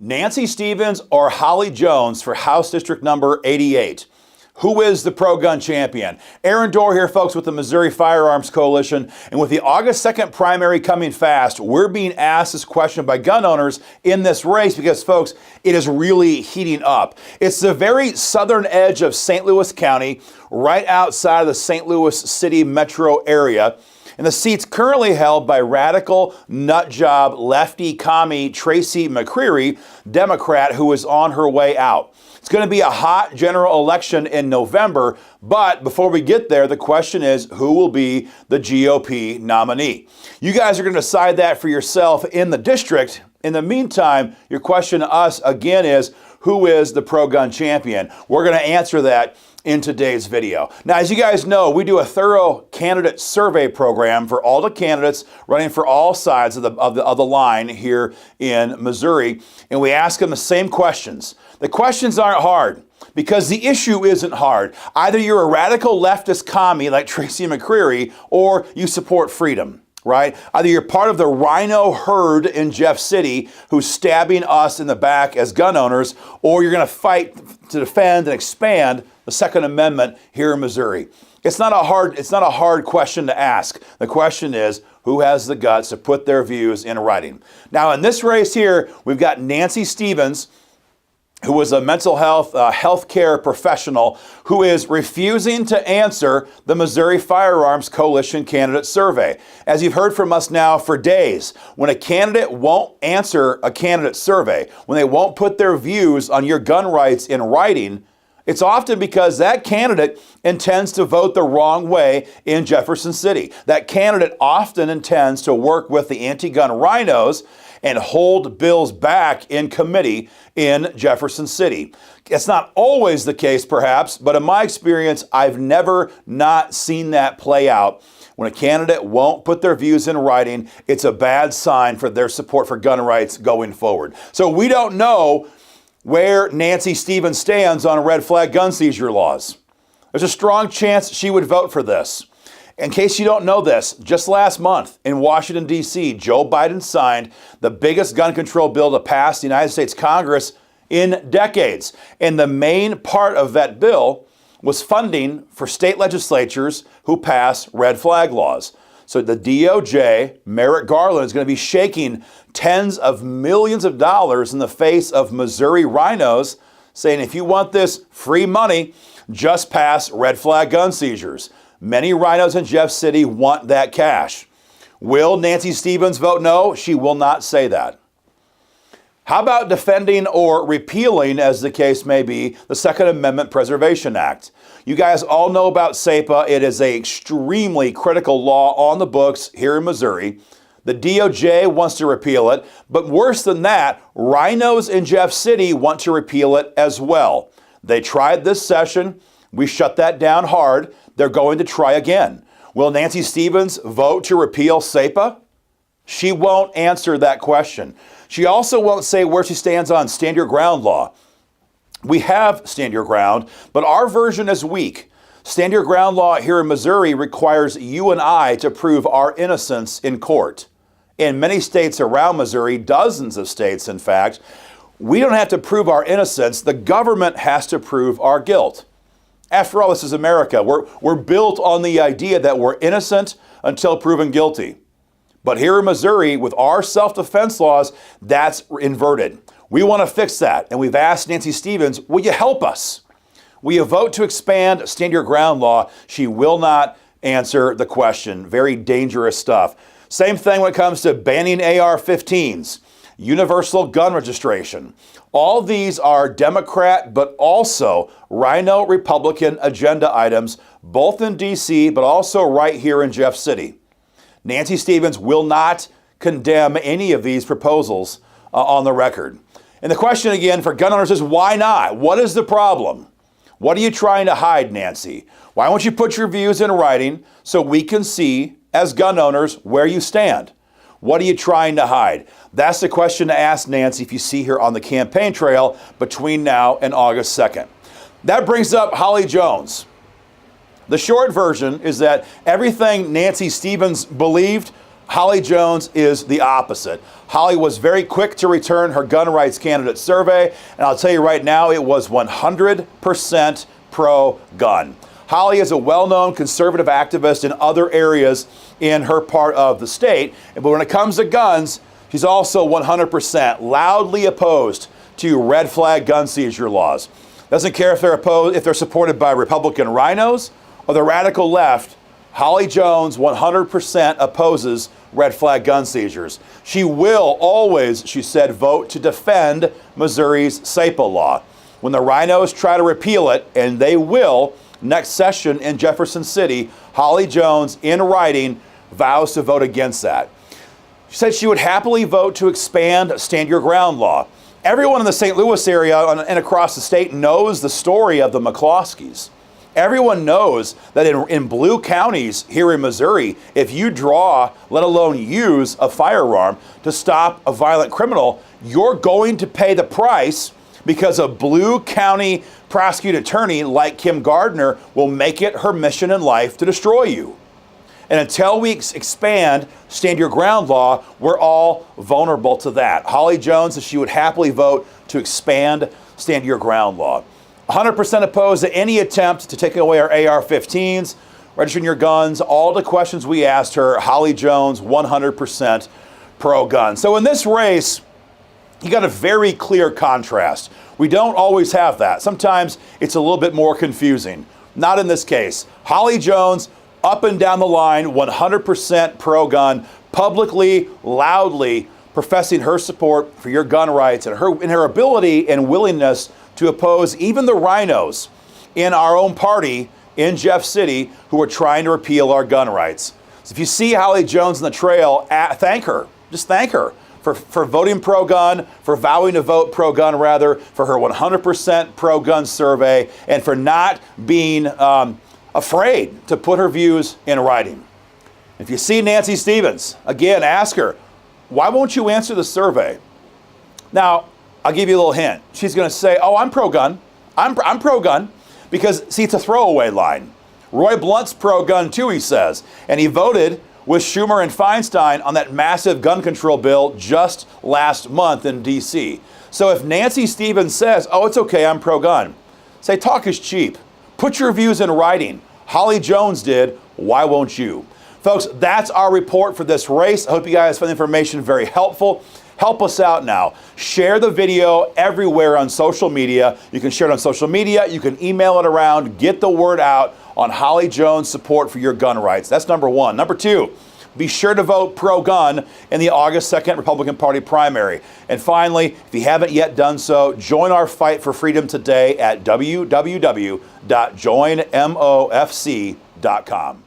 Nancy Stevens or Holly Jones for House District number 88? Who is the pro-gun champion? Aaron Dorr here, folks, with the Missouri Firearms Coalition. And with the August 2nd primary coming fast, we're being asked this question by gun owners in this race because, folks, it is really heating up. It's the very southern edge of St. Louis County, right outside of the St. Louis City metro area. And the seat's currently held by radical, nutjob, lefty commie Tracy McCreary, Democrat, who is on her way out. It's going to be a hot general election in November, but before we get there, the question is, who will be the GOP nominee? You guys are going to decide that for yourself in the district. In the meantime, your question to us again is, who is the pro-gun champion? We're going to answer that in today's video. Now, as you guys know, we do a thorough candidate survey program for all the candidates running for all sides of the line here in Missouri, and we ask them the same questions. The questions aren't hard because the issue isn't hard. Either you're a radical leftist commie like Tracy McCreary or you support freedom, right? Either you're part of the rhino herd in Jeff City who's stabbing us in the back as gun owners, or you're going to fight to defend and expand the Second Amendment here in Missouri. It's not a hard question to ask. The question is, who has the guts to put their views in writing? Now, in this race here, we've got Nancy Stevens, who was a mental health healthcare professional who is refusing to answer the Missouri Firearms Coalition candidate survey. As you've heard from us now for days, when a candidate won't answer a candidate survey, when they won't put their views on your gun rights in writing, it's often because that candidate intends to vote the wrong way in Jefferson City. That candidate often intends to work with the anti-gun rhinos and hold bills back in committee in Jefferson City. It's not always the case, perhaps, but in my experience, I've never not seen that play out. When a candidate won't put their views in writing, it's a bad sign for their support for gun rights going forward. So we don't know where Nancy Stevens stands on red flag gun seizure laws. There's a strong chance she would vote for this. In case you don't know this, just last month in Washington, D.C., Joe Biden signed the biggest gun control bill to pass the United States Congress in decades. And the main part of that bill was funding for state legislatures who pass red flag laws. So the DOJ, Merrick Garland, is going to be shaking tens of millions of dollars in the face of Missouri rhinos, saying if you want this free money, just pass red flag gun seizures. Many rhinos in Jeff City want that cash. Will Nancy Stevens vote no? She will not say that. How about defending or repealing, as the case may be, the Second Amendment Preservation Act? You guys all know about Cepa. It is an extremely critical law on the books here in Missouri. The DOJ wants to repeal it, but worse than that, rhinos in Jeff City want to repeal it as well. They tried this session. We shut that down hard. They're going to try again. Will Nancy Stevens vote to repeal Cepa? She won't answer that question. She also won't say where she stands on stand your ground law. We have stand your ground, but our version is weak. Stand your ground law here in Missouri requires you and I to prove our innocence in court. In many states around Missouri, dozens of states, in fact, we don't have to prove our innocence. The government has to prove our guilt. After all, this is America. We're built on the idea that we're innocent until proven guilty. But here in Missouri, with our self-defense laws, that's inverted. We want to fix that, and we've asked Nancy Stevens, will you help us? Will you vote to expand stand your ground law? She will not answer the question. Very dangerous stuff. Same thing when it comes to banning AR-15s, universal gun registration. All these are Democrat, but also rhino Republican agenda items, both in D.C., but also right here in Jeff City. Nancy Stevens will not condemn any of these proposals on the record. And the question again for gun owners is, why not? What is the problem? What are you trying to hide, Nancy? Why won't you put your views in writing so we can see, as gun owners, where you stand? What are you trying to hide? That's the question to ask Nancy if you see her on the campaign trail between now and August 2nd. That brings up Holly Jones. The short version is that everything Nancy Stevens believed, Holly Jones is the opposite. Holly was very quick to return her gun rights candidate survey, and I'll tell you right now, it was 100% pro-gun. Holly is a well-known conservative activist in other areas in her part of the state, but when it comes to guns, she's also 100% loudly opposed to red flag gun seizure laws. Doesn't care if they're supported by Republican rhinos or the radical left. Holly Jones 100% opposes red flag gun seizures. She will always, she said, vote to defend Missouri's Cepa law. When the rhinos try to repeal it, and they will, next session in Jefferson City, Holly Jones, in writing, vows to vote against that. She said she would happily vote to expand Stand Your Ground law. Everyone in the St. Louis area and across the state knows the story of the McCloskeys. Everyone knows that in blue counties here in Missouri, if you draw, let alone use a firearm to stop a violent criminal, you're going to pay the price because a blue county prosecuting attorney like Kim Gardner will make it her mission in life to destroy you. And until we expand Stand Your Ground law, we're all vulnerable to that. Holly Jones says she would happily vote to expand Stand Your Ground law. 100% opposed to any attempt to take away our AR-15s, registering your guns, all the questions we asked her. Holly Jones, 100% pro-gun. So in this race, you got a very clear contrast. We don't always have that. Sometimes it's a little bit more confusing. Not in this case. Holly Jones, up and down the line, 100% pro-gun, publicly, loudly professing her support for your gun rights and her ability and willingness to oppose even the rhinos in our own party in Jeff City who are trying to repeal our gun rights. So if you see Holly Jones in the trail, thank her. Just thank her for voting pro-gun, for vowing to vote pro-gun rather, for her 100% pro-gun survey, and for not being afraid to put her views in writing. If you see Nancy Stevens, again, ask her, why won't you answer the survey? Now, I'll give you a little hint. She's going to say, oh, I'm pro-gun. I'm pro-gun. Because, see, it's a throwaway line. Roy Blunt's pro-gun too, he says. And he voted with Schumer and Feinstein on that massive gun control bill just last month in D.C. So if Nancy Stevens says, oh, it's okay, I'm pro-gun, say talk is cheap. Put your views in writing. Holly Jones did. Why won't you? Folks, that's our report for this race. I hope you guys found the information very helpful. Help us out now. Share the video everywhere on social media. You can share it on social media. You can email it around. Get the word out on Holly Jones' support for your gun rights. That's number one. Number two, be sure to vote pro-gun in the August 2nd Republican Party primary. And finally, if you haven't yet done so, join our fight for freedom today at www.joinmofc.com.